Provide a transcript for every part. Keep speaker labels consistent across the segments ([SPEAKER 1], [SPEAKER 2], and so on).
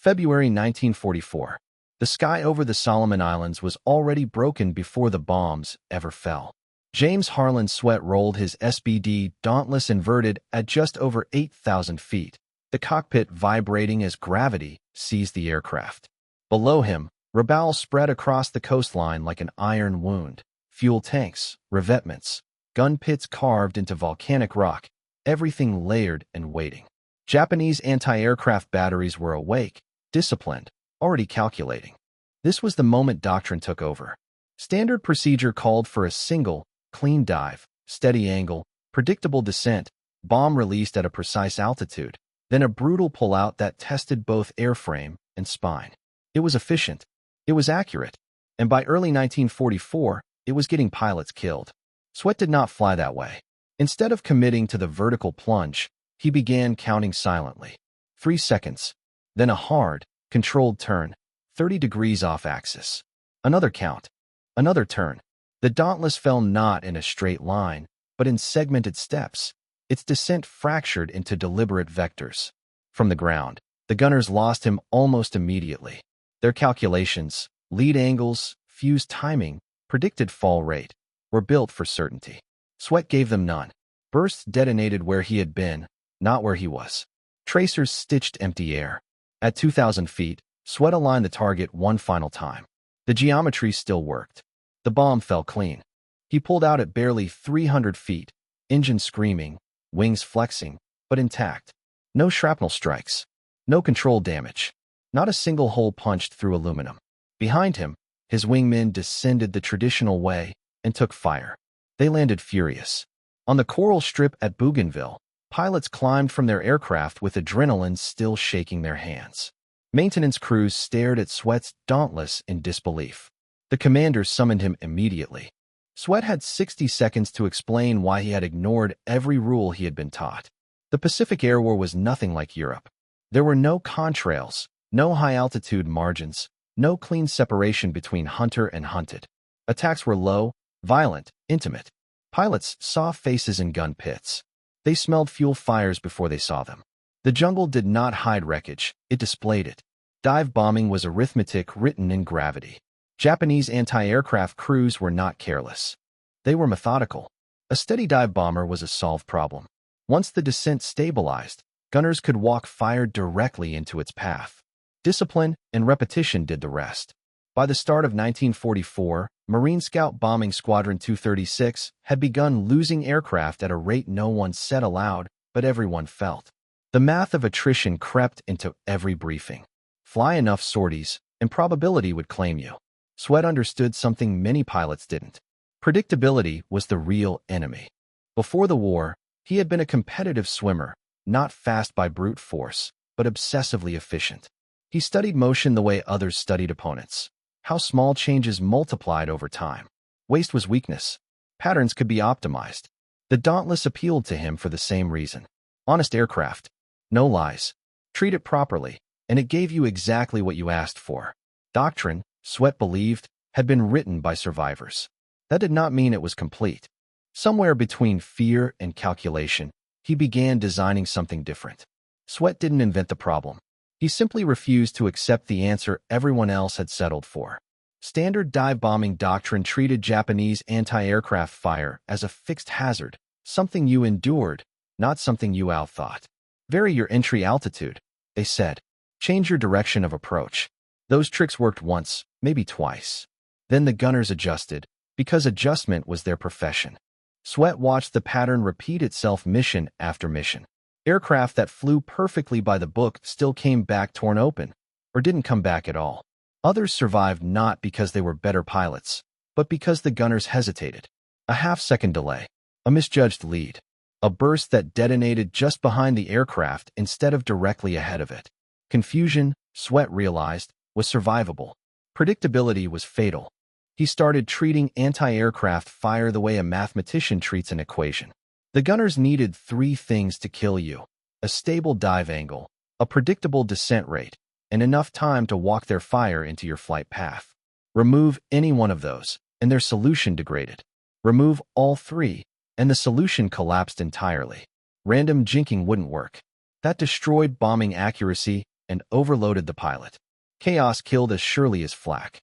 [SPEAKER 1] February 1944. The sky over the Solomon Islands was already broken before the bombs ever fell. James Harlon Sweat rolled his SBD Dauntless inverted at just over 8,000 feet, the cockpit vibrating as gravity seized the aircraft. Below him, Rabaul spread across the coastline like an iron wound. Fuel tanks, revetments, gun pits carved into volcanic rock, everything layered and waiting. Japanese anti-aircraft batteries were awake, disciplined, already calculating. This was the moment doctrine took over. Standard procedure called for a single, clean dive, steady angle, predictable descent, bomb released at a precise altitude, then a brutal pullout that tested both airframe and spine. It was efficient. It was accurate. And by early 1944, it was getting pilots killed. Sweat did not fly that way. Instead of committing to the vertical plunge, he began counting silently. 3 seconds. Then a hard, controlled turn, 30 degrees off axis. Another count. Another turn. The Dauntless fell not in a straight line, but in segmented steps. Its descent fractured into deliberate vectors. From the ground, the gunners lost him almost immediately. Their calculations, lead angles, fuse timing, predicted fall rate, were built for certainty. Sweat gave them none. Bursts detonated where he had been, not where he was. Tracers stitched empty air. At 2,000 feet, Sweat aligned the target one final time. The geometry still worked. The bomb fell clean. He pulled out at barely 300 feet, engine screaming, wings flexing, but intact. No shrapnel strikes. No control damage. Not a single hole punched through aluminum. Behind him, his wingmen descended the traditional way and took fire. They landed furious. On the coral strip at Bougainville, pilots climbed from their aircraft with adrenaline still shaking their hands. Maintenance crews stared at Sweat's Dauntless in disbelief. The commander summoned him immediately. Sweat had 60 seconds to explain why he had ignored every rule he had been taught. The Pacific Air War was nothing like Europe. There were no contrails, no high-altitude margins, no clean separation between hunter and hunted. Attacks were low, violent, intimate. Pilots saw faces in gun pits. They smelled fuel fires before they saw them. The jungle did not hide wreckage, it displayed it. Dive bombing was arithmetic written in gravity. Japanese anti-aircraft crews were not careless. They were methodical. A steady dive bomber was a solved problem. Once the descent stabilized, gunners could walk fire directly into its path. Discipline and repetition did the rest. By the start of 1944, Marine Scout Bombing Squadron 236 had begun losing aircraft at a rate no one said aloud, but everyone felt. The math of attrition crept into every briefing. Fly enough sorties, and probability would claim you. Sweat understood something many pilots didn't. Predictability was the real enemy. Before the war, he had been a competitive swimmer, not fast by brute force, but obsessively efficient. He studied motion the way others studied opponents. How small changes multiplied over time. Waste was weakness. Patterns could be optimized. The Dauntless appealed to him for the same reason. Honest aircraft. No lies. Treat it properly, and it gave you exactly what you asked for. Doctrine, Sweat believed, had been written by survivors. That did not mean it was complete. Somewhere between fear and calculation, he began designing something different. Sweat didn't invent the problem. He simply refused to accept the answer everyone else had settled for. Standard dive bombing doctrine treated Japanese anti-aircraft fire as a fixed hazard, something you endured, not something you outthought. Vary your entry altitude, they said. Change your direction of approach. Those tricks worked once, maybe twice. Then the gunners adjusted, because adjustment was their profession. Sweat watched the pattern repeat itself mission after mission. Aircraft that flew perfectly by the book still came back torn open, or didn't come back at all. Others survived not because they were better pilots, but because the gunners hesitated. A half-second delay, a misjudged lead, a burst that detonated just behind the aircraft instead of directly ahead of it. Confusion, Sweat realized, was survivable. Predictability was fatal. He started treating anti-aircraft fire the way a mathematician treats an equation. The gunners needed 3 things to kill you: a stable dive angle, a predictable descent rate, and enough time to walk their fire into your flight path. Remove any one of those, and their solution degraded. Remove all 3, and the solution collapsed entirely. Random jinking wouldn't work. That destroyed bombing accuracy and overloaded the pilot. Chaos killed as surely as flak.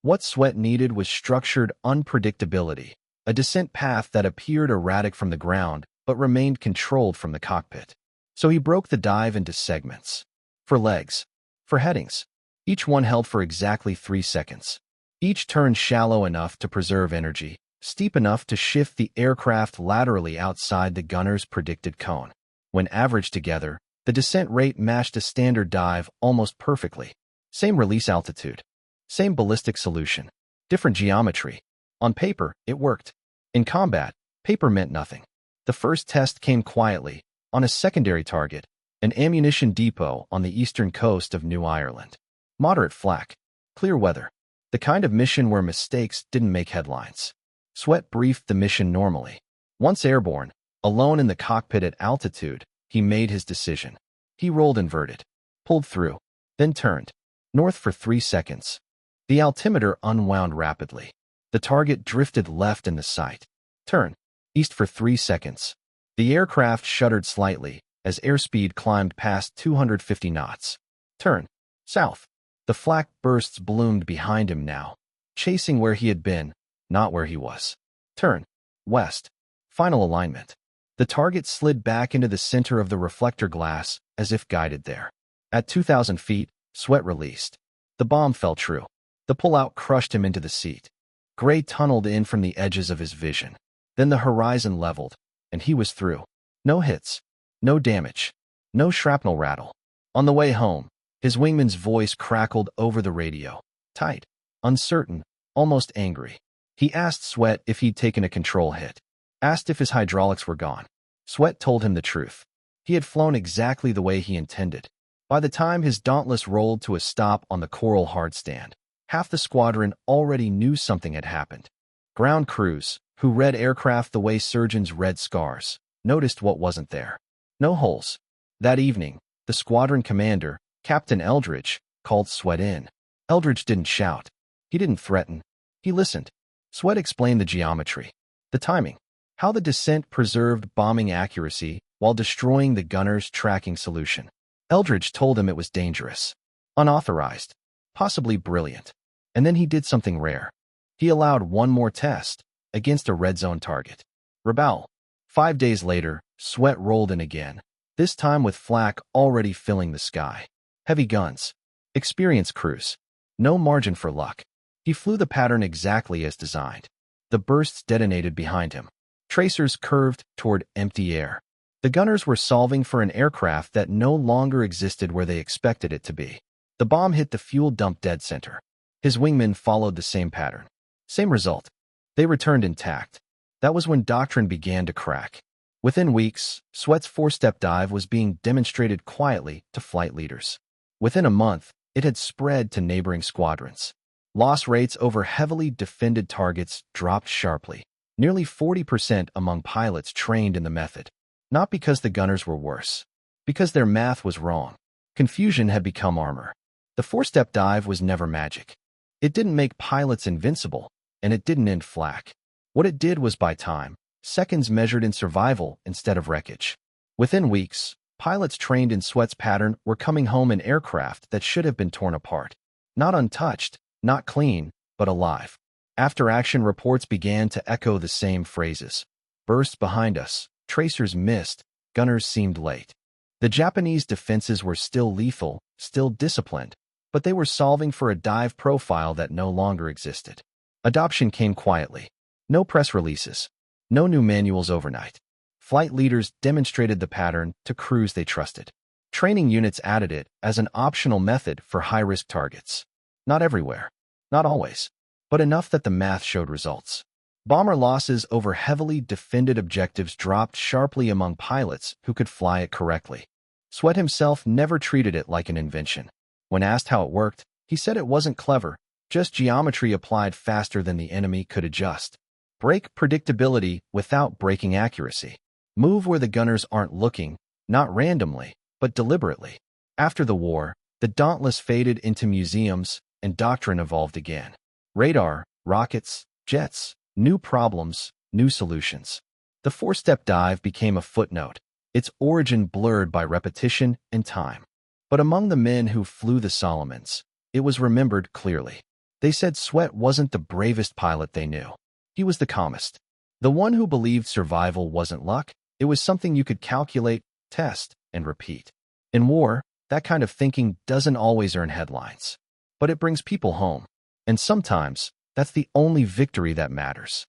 [SPEAKER 1] What Sweat needed was structured unpredictability, a descent path that appeared erratic from the ground but remained controlled from the cockpit. So he broke the dive into segments. For legs. For headings. Each one held for exactly 3 seconds. Each turn shallow enough to preserve energy, steep enough to shift the aircraft laterally outside the gunner's predicted cone. When averaged together, the descent rate matched a standard dive almost perfectly. Same release altitude. Same ballistic solution. Different geometry. On paper, it worked. In combat, paper meant nothing. The first test came quietly, on a secondary target, an ammunition depot on the eastern coast of New Ireland. Moderate flak. Clear weather. The kind of mission where mistakes didn't make headlines. Sweat briefed the mission normally. Once airborne, alone in the cockpit at altitude, he made his decision. He rolled inverted, pulled through, then turned north for 3 seconds. The altimeter unwound rapidly. The target drifted left in the sight. Turn east for 3 seconds. The aircraft shuddered slightly as airspeed climbed past 250 knots. Turn south. The flak bursts bloomed behind him now, chasing where he had been, not where he was. Turn west. Final alignment. The target slid back into the center of the reflector glass as if guided there. At 2,000 feet, Sweat released. The bomb fell true. The pullout crushed him into the seat. Gray tunneled in from the edges of his vision. Then the horizon leveled, and he was through. No hits. No damage. No shrapnel rattle. On the way home, his wingman's voice crackled over the radio. Tight. Uncertain. Almost angry. He asked Sweat if he'd taken a control hit. Asked if his hydraulics were gone. Sweat told him the truth. He had flown exactly the way he intended. By the time his Dauntless rolled to a stop on the Coral hardstand, half the squadron already knew something had happened. Ground crews, who read aircraft the way surgeons read scars, noticed what wasn't there. No holes. That evening, the squadron commander, Captain Eldridge, called Sweat in. Eldridge didn't shout. He didn't threaten. He listened. Sweat explained the geometry, the timing, how the descent preserved bombing accuracy while destroying the gunner's tracking solution. Eldridge told him it was dangerous, unauthorized, possibly brilliant. And then he did something rare. He allowed one more test against a red zone target. Rebel. 5 days later, Sweat rolled in again, this time with flak already filling the sky. Heavy guns. Experienced crews. No margin for luck. He flew the pattern exactly as designed. The bursts detonated behind him. Tracers curved toward empty air. The gunners were solving for an aircraft that no longer existed where they expected it to be. The bomb hit the fuel dump dead center. His wingmen followed the same pattern. Same result. They returned intact. That was when doctrine began to crack. Within weeks, Sweat's 4-step dive was being demonstrated quietly to flight leaders. Within a month, it had spread to neighboring squadrons. Loss rates over heavily defended targets dropped sharply, nearly 40% among pilots trained in the method. Not because the gunners were worse, because their math was wrong. Confusion had become armor. The 4-step dive was never magic. It didn't make pilots invincible, and it didn't end flak. What it did was buy time, seconds measured in survival instead of wreckage. Within weeks, pilots trained in Sweat's pattern were coming home in aircraft that should have been torn apart. Not untouched, not clean, but alive. After-action reports began to echo the same phrases. Bursts behind us. Tracers missed, gunners seemed late. The Japanese defenses were still lethal, still disciplined, but they were solving for a dive profile that no longer existed. Adoption came quietly. No press releases. No new manuals overnight. Flight leaders demonstrated the pattern to crews they trusted. Training units added it as an optional method for high-risk targets. Not everywhere. Not always. But enough that the math showed results. Bomber losses over heavily defended objectives dropped sharply among pilots who could fly it correctly. Sweat himself never treated it like an invention. When asked how it worked, he said it wasn't clever, just geometry applied faster than the enemy could adjust. Break predictability without breaking accuracy. Move where the gunners aren't looking, not randomly, but deliberately. After the war, the Dauntless faded into museums and doctrine evolved again. Radar, rockets, jets. New problems, new solutions. The 4-step dive became a footnote, its origin blurred by repetition and time. But among the men who flew the Solomons, it was remembered clearly. They said Sweat wasn't the bravest pilot they knew. He was the calmest. The one who believed survival wasn't luck, it was something you could calculate, test, and repeat. In war, that kind of thinking doesn't always earn headlines. But it brings people home. And sometimes, that's the only victory that matters.